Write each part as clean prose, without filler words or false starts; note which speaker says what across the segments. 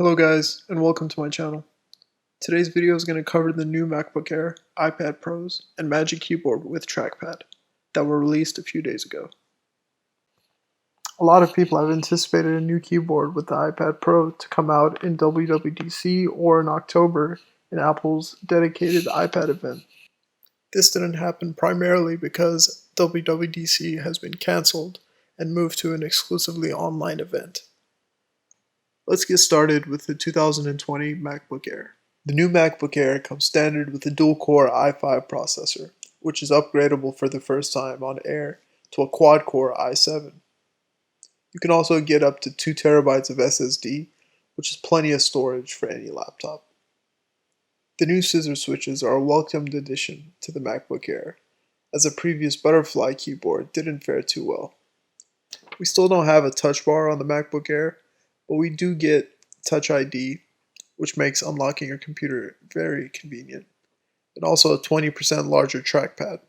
Speaker 1: Hello guys, and welcome to my channel. Today's video is going to cover the new MacBook Air, iPad Pros, and Magic Keyboard with trackpad that were released a few days ago. A lot of people have anticipated a new keyboard with the iPad Pro to come out in WWDC or in October in Apple's dedicated iPad event. This didn't happen primarily because WWDC has been cancelled and moved to an exclusively online event. Let's get started with the 2020 MacBook Air. The new MacBook Air comes standard with a dual-core i5 processor, which is upgradable for the first time on Air to a quad-core i7. You can also get up to 2 TB of SSD, which is plenty of storage for any laptop. The new scissor switches are a welcomed addition to the MacBook Air, as the previous butterfly keyboard didn't fare too well. We still don't have a touch bar on the MacBook Air, but we do get Touch ID, which makes unlocking your computer very convenient, and also a 20% larger trackpad.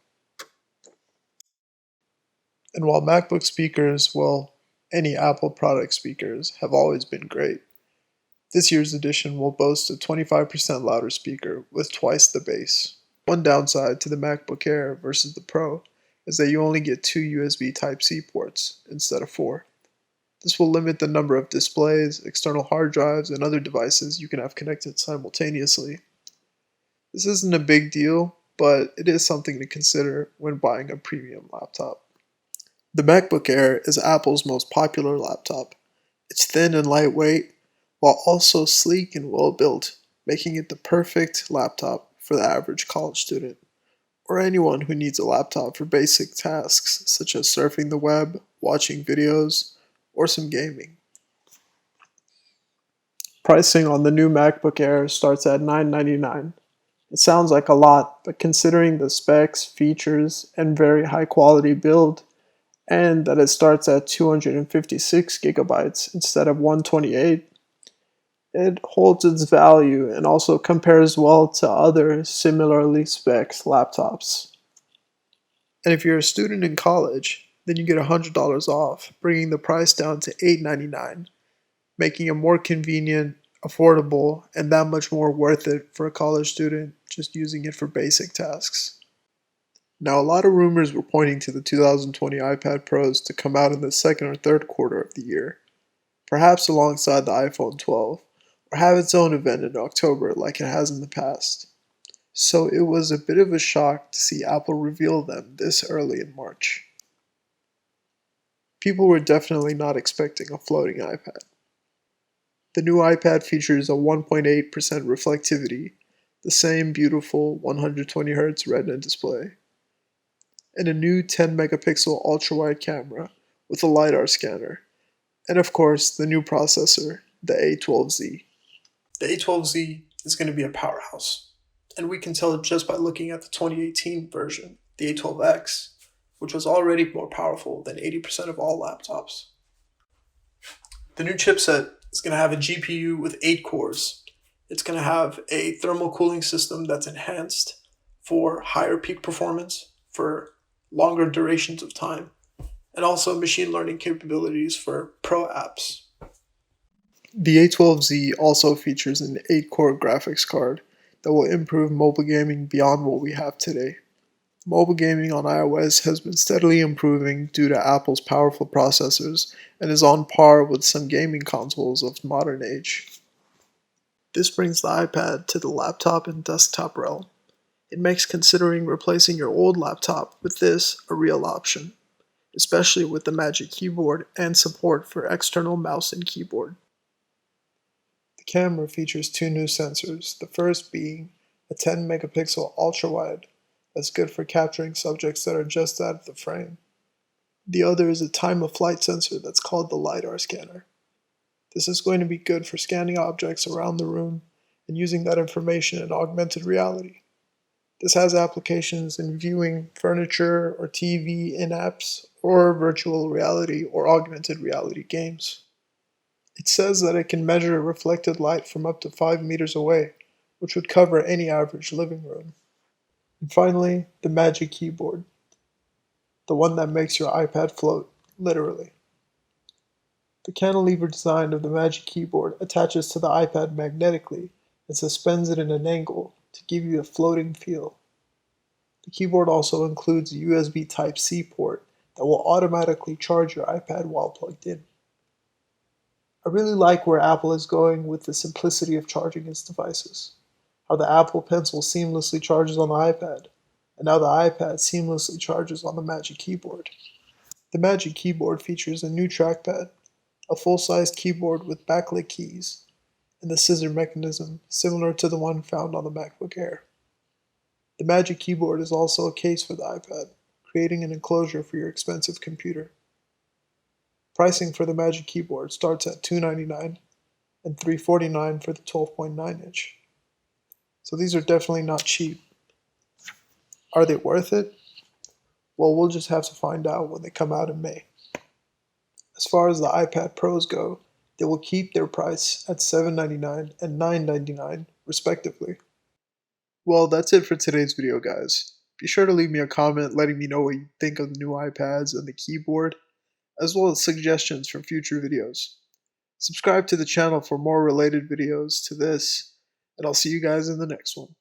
Speaker 1: And while MacBook speakers, well, any Apple product speakers, have always been great, this year's edition will boast a 25% louder speaker with twice the bass. One downside to the MacBook Air versus the Pro is that you only get 2 USB Type-C ports instead of 4. This will limit the number of displays, external hard drives, and other devices you can have connected simultaneously. This isn't a big deal, but it is something to consider when buying a premium laptop. The MacBook Air is Apple's most popular laptop. It's thin and lightweight, while also sleek and well built, making it the perfect laptop for the average college student, or anyone who needs a laptop for basic tasks such as surfing the web, watching videos, or some gaming. Pricing on the new MacBook Air starts at $999. It sounds like a lot, but considering the specs, features, and very high quality build, and that it starts at 256 gigabytes instead of 128, it holds its value and also compares well to other similarly spec'd laptops. And if you're a student in college, then you get $100 off, bringing the price down to $899, making it more convenient, affordable, and that much more worth it for a college student just using it for basic tasks. Now, a lot of rumors were pointing to the 2020 iPad Pros to come out in the second or third quarter of the year, perhaps alongside the iPhone 12, or have its own event in October like it has in the past. So it was a bit of a shock to see Apple reveal them this early in March. People were definitely not expecting a floating iPad. The new iPad features a 1.8% reflectivity, the same beautiful 120Hz Retina display, and a new 10 megapixel ultra-wide camera with a LiDAR scanner, and of course the new processor, the A12Z. The A12Z is going to be a powerhouse, and we can tell it just by looking at the 2018 version, the A12X, which was already more powerful than 80% of all laptops. The new chipset is going to have a GPU with 8 cores. It's going to have a thermal cooling system that's enhanced for higher peak performance, for longer durations of time, and also machine learning capabilities for pro apps. The A12Z also features an 8-core graphics card that will improve mobile gaming beyond what we have today. Mobile gaming on iOS has been steadily improving due to Apple's powerful processors and is on par with some gaming consoles of modern age. This brings the iPad to the laptop and desktop realm. It makes considering replacing your old laptop with this a real option, especially with the Magic Keyboard and support for external mouse and keyboard. The camera features 2 new sensors, the first being a 10 megapixel ultra-wide that's good for capturing subjects that are just out of the frame. The other is a time-of-flight sensor that's called the LiDAR scanner. This is going to be good for scanning objects around the room and using that information in augmented reality. This has applications in viewing furniture or TV in apps or virtual reality or augmented reality games. It says that it can measure reflected light from up to 5 meters away, which would cover any average living room. And finally, the Magic Keyboard, the one that makes your iPad float, literally. The cantilever design of the Magic Keyboard attaches to the iPad magnetically and suspends it in an angle to give you a floating feel. The keyboard also includes a USB Type-C port that will automatically charge your iPad while plugged in. I really like where Apple is going with the simplicity of charging its devices. How the Apple Pencil seamlessly charges on the iPad, and how the iPad seamlessly charges on the Magic Keyboard. The Magic Keyboard features a new trackpad, a full-sized keyboard with backlit keys, and the scissor mechanism similar to the one found on the MacBook Air. The Magic Keyboard is also a case for the iPad, creating an enclosure for your expensive computer. Pricing for the Magic Keyboard starts at $299 and $349 for the 12.9 inch. So these are definitely not cheap. Are they worth it? Well, we'll just have to find out when they come out in May. As far as the iPad Pros go, they will keep their price at $799 and $999 respectively. Well, that's it for today's video, guys. Be sure to leave me a comment letting me know what you think of the new iPads and the keyboard, as well as suggestions for future videos. Subscribe to the channel for more related videos to this, and I'll see you guys in the next one.